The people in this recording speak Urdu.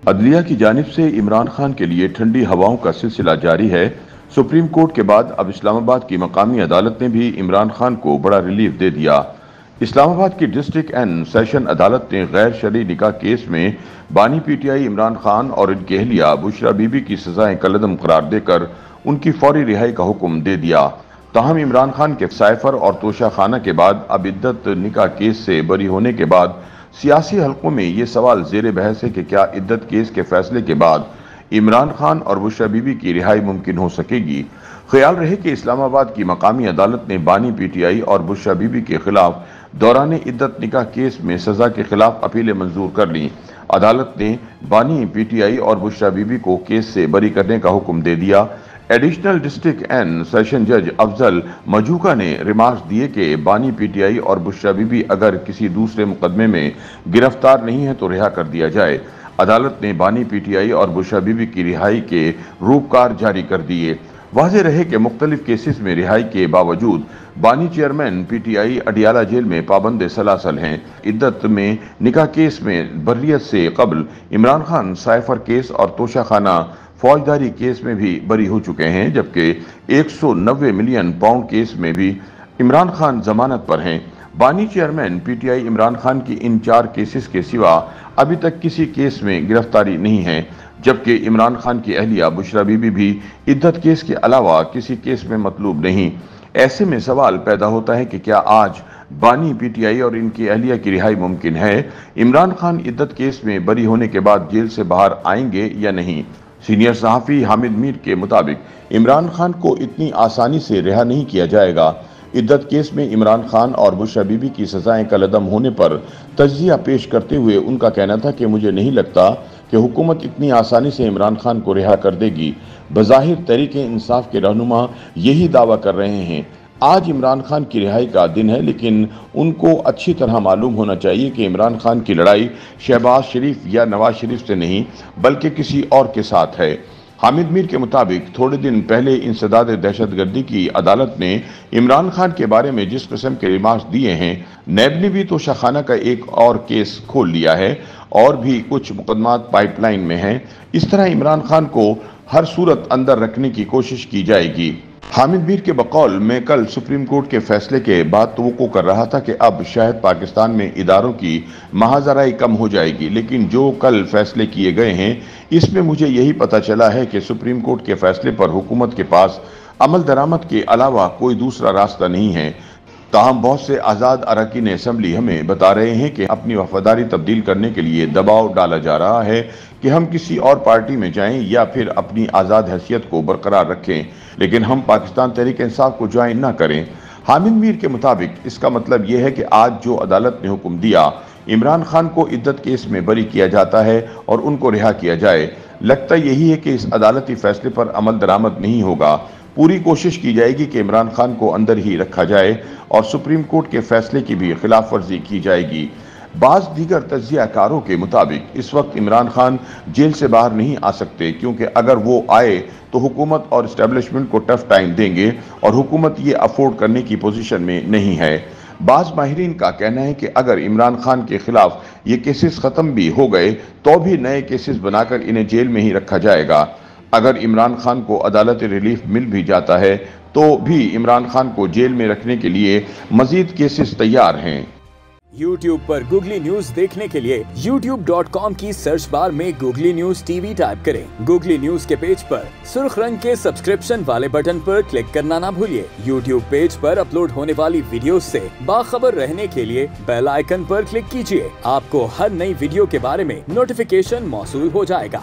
عدلیہ کی جانب سے عمران خان کے لیے ٹھنڈی ہواؤں کا سلسلہ جاری ہے۔ سپریم کورٹ کے بعد اب اسلام آباد کی مقامی عدالت نے بھی عمران خان کو بڑا ریلیف دے دیا۔ اسلام آباد کی ڈسٹرکٹ اینڈ سیشن عدالت نے غیر شرعی نکاح کیس میں بانی پی ٹی آئی عمران خان اور ان کی اہلیہ بشرا بی بی کی سزائیں کالعدم قرار دے کر ان کی فوری رہائی کا حکم دے دیا۔ تاہم عمران خان کے سائفر اور توشہ خانہ کے بعد اب عدت نکاح کیس سے بری ہونے کے بعد سیاسی حلقوں میں یہ سوال زیر بحث ہے کہ کیا عدت کیس کے فیصلے کے بعد عمران خان اور بشرا بی بی کی رہائی ممکن ہو سکے گی۔ خیال رہے کہ اسلام آباد کی مقامی عدالت نے بانی پی ٹی آئی اور بشرا بی بی کے خلاف دوران عدت نکاح کیس میں سزا کے خلاف اپیلیں منظور کر لیں۔ عدالت نے بانی پی ٹی آئی اور بشرا بی بی کو کیس سے بری کرنے کا حکم دے دیا۔ ایڈیشنل ڈسٹرکٹ اینڈ سیشن جج افضل مجوکا نے ریمارکس دیے کہ بانی پی ٹی آئی اور بشرا بی بی اگر کسی دوسرے مقدمے میں گرفتار نہیں ہے تو رہا کر دیا جائے۔ عدالت نے بانی پی ٹی آئی اور بشرا بی بی کی رہائی کے روپکار جاری کر دیے۔ واضح رہے کہ مختلف کیسز میں رہائی کے باوجود بانی چیئرمین پی ٹی آئی اڈیالہ جیل میں پابند سلاسل ہیں۔ عدت میں نکاح کیس میں بریت سے قبل عمران خان سائفر کیس اور توشہ خانہ فوجداری کیس میں بھی بری ہو چکے ہیں، جبکہ 190 ملین پاؤنڈ کیس میں بھی عمران خان ضمانت پر ہیں۔ بانی چیئرمین پی ٹی آئی عمران خان کی ان 4 کیسز کے سوا ابھی تک کسی کیس میں گرفتاری نہیں ہے، جبکہ عمران خان کی اہلیہ بشرا بی بی بھی عدت کیس کے علاوہ کسی کیس میں مطلوب نہیں۔ ایسے میں سوال پیدا ہوتا ہے کہ کیا آج بانی پی ٹی آئی اور ان کی اہلیہ کی رہائی ممکن ہے؟ عمران خان عدت کیس میں بری ہونے کے بعد جیل سے باہر آئیں گے یا نہیں؟ سینئر صحافی حامد میر کے مطابق عمران خان کو اتنی آسانی سے رہا نہیں کیا جائے گا۔ عدت کیس میں عمران خان اور بشرا بی بی کی سزائیں کالعدم ہونے پر تجزیہ پیش کرتے ہوئے ان کا کہنا تھا کہ مجھے نہیں لگتا کہ حکومت اتنی آسانی سے عمران خان کو رہا کر دے گی۔ بظاہر تحریک انصاف کے رہنما یہی دعویٰ کر رہے ہیں۔ آج عمران خان کی رہائی کا دن ہے، لیکن ان کو اچھی طرح معلوم ہونا چاہیے کہ عمران خان کی لڑائی شہباز شریف یا نواز شریف سے نہیں بلکہ کسی اور کے ساتھ ہے۔ حامد میر کے مطابق تھوڑے دن پہلے انسداد دہشت گردی کی عدالت نے عمران خان کے بارے میں جس قسم کے ریمارکس دیے ہیں، نیب نے بھی توشہ خانہ کا ایک اور کیس کھول لیا ہے اور بھی کچھ مقدمات پائپ لائن میں ہیں۔ اس طرح عمران خان کو ہر صورت اندر رکھنے کی کوشش کی جائے گی۔ حامد میر کے بقول میں کل سپریم کورٹ کے فیصلے کے بعد توقع کر رہا تھا کہ اب شاید پاکستان میں اداروں کی محاذرائی کم ہو جائے گی، لیکن جو کل فیصلے کیے گئے ہیں اس میں مجھے یہی پتہ چلا ہے کہ سپریم کورٹ کے فیصلے پر حکومت کے پاس عمل درآمد کے علاوہ کوئی دوسرا راستہ نہیں ہے۔ تاہم بہت سے آزاد اراکین اسمبلی ہمیں بتا رہے ہیں کہ اپنی وفاداری تبدیل کرنے کے لیے دباؤ ڈالا جا رہا ہے کہ ہم کسی اور پارٹی میں جائیں یا پھر اپنی آزاد حیثیت کو برقرار رکھیں، لیکن ہم پاکستان تحریک انصاف کو جوائن نہ کریں۔ حامد میر کے مطابق اس کا مطلب یہ ہے کہ آج جو عدالت نے حکم دیا عمران خان کو عدت کیس میں بری کیا جاتا ہے اور ان کو رہا کیا جائے۔ لگتا یہی ہے کہ اس عدالتی فیصلے پر عمل درآمد نہیں ہوگا۔ پوری کوشش کی جائے گی کہ عمران خان کو اندر ہی رکھا جائے اور سپریم کورٹ کے فیصلے کی بھی خلاف ورزی کی جائے گی۔ بعض دیگر تجزیہ کاروں کے مطابق اس وقت عمران خان جیل سے باہر نہیں آ سکتے، کیونکہ اگر وہ آئے تو حکومت اور اسٹیبلشمنٹ کو ٹف ٹائم دیں گے اور حکومت یہ افورڈ کرنے کی پوزیشن میں نہیں ہے۔ بعض ماہرین کا کہنا ہے کہ اگر عمران خان کے خلاف یہ کیسز ختم بھی ہو گئے تو بھی نئے کیسز بنا کر انہیں جیل میں ہی رکھا جائے گا۔ اگر عمران خان کو عدالتی ریلیف مل بھی جاتا ہے تو بھی عمران خان کو جیل میں رکھنے کے لیے مزید کیسز تیار ہیں۔ یوٹیوب پر گوگلی نیوز دیکھنے کے لیے youtube.com کی سرچ بار میں googly news T V type کریں۔ گوگلی نیوز کے پیج پر سرخ رنگ کے سبسکرپشن والے بٹن پر کلک کرنا نہ بھولیے۔ یوٹیوب پیج پر اپلوڈ ہونے والی ویڈیوز سے باخبر رہنے کے لیے بیل آئیکن پر کلک کیجیے۔ آپ کو ہر نئی ویڈیو کے بارے میں نوٹیفیکیشن موصول ہو جائے گا۔